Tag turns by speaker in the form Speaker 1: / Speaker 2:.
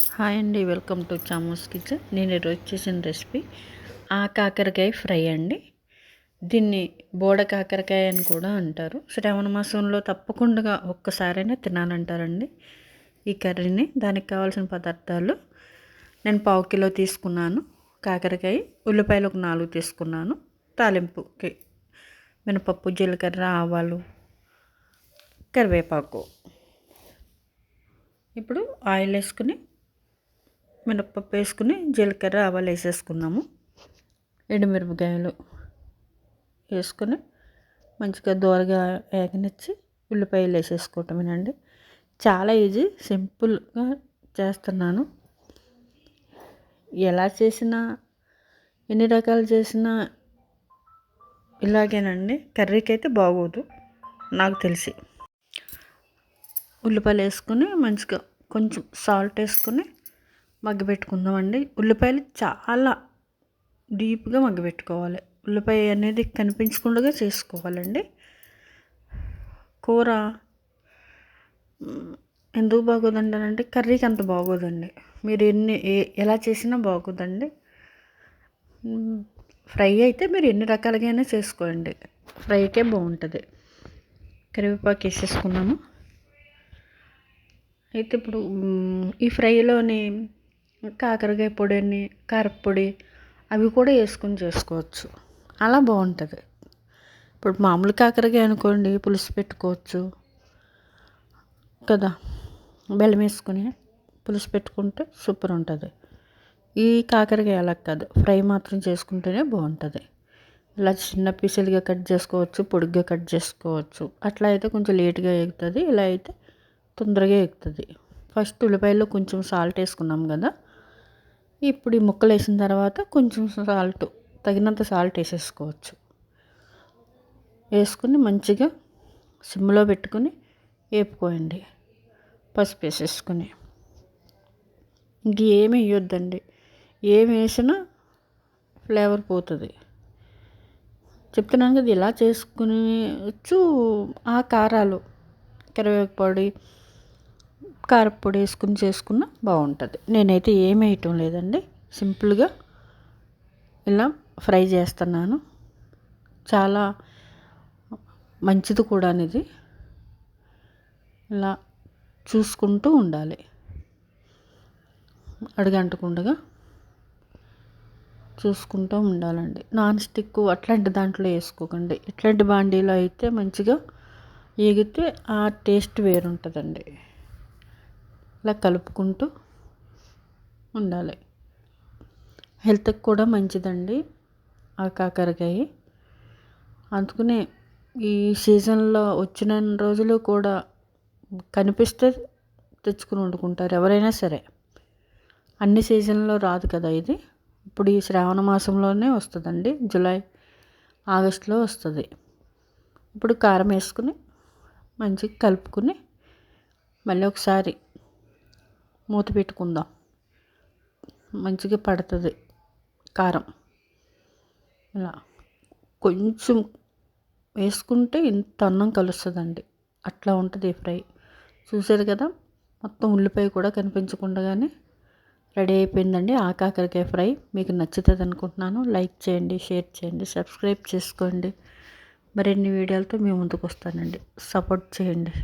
Speaker 1: Hi అండి, welcome to చామోస్ kitchen. నేను ఈరోజు చేసిన రెసిపీ కాకరకాయ ఫ్రై అండి. దీన్ని బోడ కాకరకాయ అని కూడా అంటారు. శ్రావణ మాసంలో తప్పకుండా ఒక్కసారైనా తినాలంటారండి ఈ కర్రీని. దానికి కావాల్సిన పదార్థాలు నేను 1/2 కిలో తీసుకున్నాను కాకరకాయ, ఉల్లిపాయలు ఒక 4 తీసుకున్నాను, తాలింపుకి మినపప్పు, జీలకర్ర, ఆవాలు, కరివేపాకు. ఇప్పుడు ఆయిల్ వేసుకుని మినపప్పు వేసుకుని జీలకర్ర, ఆవాలు వేసేసుకున్నాము. ఎండుమిరపకాయలు వేసుకొని మంచిగా దోరగా వేగనిచ్చి ఉల్లిపాయలు వేసేసుకోవటమేనండి. చాలా ఈజీ, సింపుల్గా చేస్తున్నాను. ఎలా చేసినా, ఎన్ని రకాలు చేసినా ఇలాగేనండి. కర్రీకి అయితే బాగోదు నాకు తెలిసి. ఉల్లిపాయలు వేసుకొని మంచిగా కొంచెం సాల్ట్ వేసుకొని మగ్గబెట్టుకుందామండి. ఉల్లిపాయలు చాలా డీప్గా మగ్గబెట్టుకోవాలి. ఉల్లిపాయ అనేది కనిపించకుండా చేసుకోవాలండి. కూర ఎందుకు బాగోదండి అంటే కర్రీకి అంత బాగోదండి. మీరు ఎలా చేసినా బాగోదండి. ఫ్రై అయితే మీరు ఎన్ని రకాలుగా చేసుకోండి, ఫ్రైకే బాగుంటుంది. కరివేపాకు వేసేసుకున్నాము. అయితే ఇప్పుడు ఈ ఫ్రైలోని కాకరకాయ పొడి అని, కారపొడి అవి కూడా వేసుకొని చేసుకోవచ్చు. అలా బాగుంటుంది. ఇప్పుడు మామూలు కాకరకాయ అనుకోండి, పులుసు పెట్టుకోవచ్చు కదా, బెల్లం వేసుకొని పులుసు పెట్టుకుంటే సూపర్ ఉంటుంది. ఈ కాకరకాయ అలా కాదు, ఫ్రై మాత్రం చేసుకుంటేనే బాగుంటుంది. ఇలా చిన్న పీసులుగా కట్ చేసుకోవచ్చు, పొడిగ్గా కట్ చేసుకోవచ్చు. అట్లా అయితే కొంచెం లేట్గా ఎగుతుంది, ఇలా అయితే తొందరగా ఎగుతుంది. ఫస్ట్ ఉల్లిపాయల్లో కొంచెం సాల్ట్ వేసుకున్నాం కదా, ఇప్పుడు ఈ ముక్కలు వేసిన తర్వాత కొంచెం సాల్ట్, తగినంత సాల్ట్ వేసేసుకోవచ్చు. వేసుకుని మంచిగా సిమ్లో పెట్టుకుని వేపుకోండి. పసుపు వేసేసుకుని ఇంకేమీ వేయొద్దండి. ఏమి వేసినా ఫ్లేవర్ పోతుంది. చెప్తున్నాను కదా, ఇలా చేసుకునేవచ్చు. ఆ కారాలు, కరివేపాకు పొడి, కారపొడి వేసుకుని చేసుకున్నా బాగుంటుంది. నేనైతే ఏమి వేయటం లేదండి, సింపుల్గా ఇలా ఫ్రై చేస్తున్నాను. చాలా మంచిది కూడా ఇది. ఇలా చూసుకుంటూ ఉండాలి, అడుగంటకుండా చూసుకుంటూ ఉండాలండి. నాన్ స్టిక్ అట్లాంటి దాంట్లో వేసుకోకండి. ఇట్లాంటి బాండీలో అయితే మంచిగా ఎగితే ఆ టేస్ట్ వేరుంటుందండి. ఇలా కలుపుకుంటూ ఉండాలి. హెల్త్కి కూడా మంచిదండి ఆ కాకరకాయ. అందుకనే ఈ సీజన్లో వచ్చిన రోజులు కూడా కనిపిస్తే తెచ్చుకుని వండుకుంటారు ఎవరైనా సరే. అన్ని సీజన్లో రాదు కదా ఇది. ఇప్పుడు ఈ శ్రావణ మాసంలోనే వస్తుందండి, జూలై, ఆగస్టులో వస్తుంది. ఇప్పుడు కారం వేసుకుని మంచిగా కలుపుకుని మళ్ళీ ఒకసారి మూత పెట్టుకుందాం. మంచిగా పడుతుంది కారం. ఇలా కొంచెం వేసుకుంటే ఇంత అన్నం కలుస్తుందండి. అట్లా ఉంటుంది ఫ్రై. చూసారు కదా, మొత్తం ఉల్లిపాయ కూడా కనిపించకుండానే రెడీ అయిపోయిందండి ఆ కాకరకాయ ఫ్రై. మీకు నచ్చుతుంది అనుకుంటున్నాను. లైక్ చేయండి, షేర్ చేయండి, సబ్స్క్రైబ్ చేసుకోండి. మరిన్ని వీడియోలతో మీ ముందుకు వస్తానండి. సపోర్ట్ చేయండి.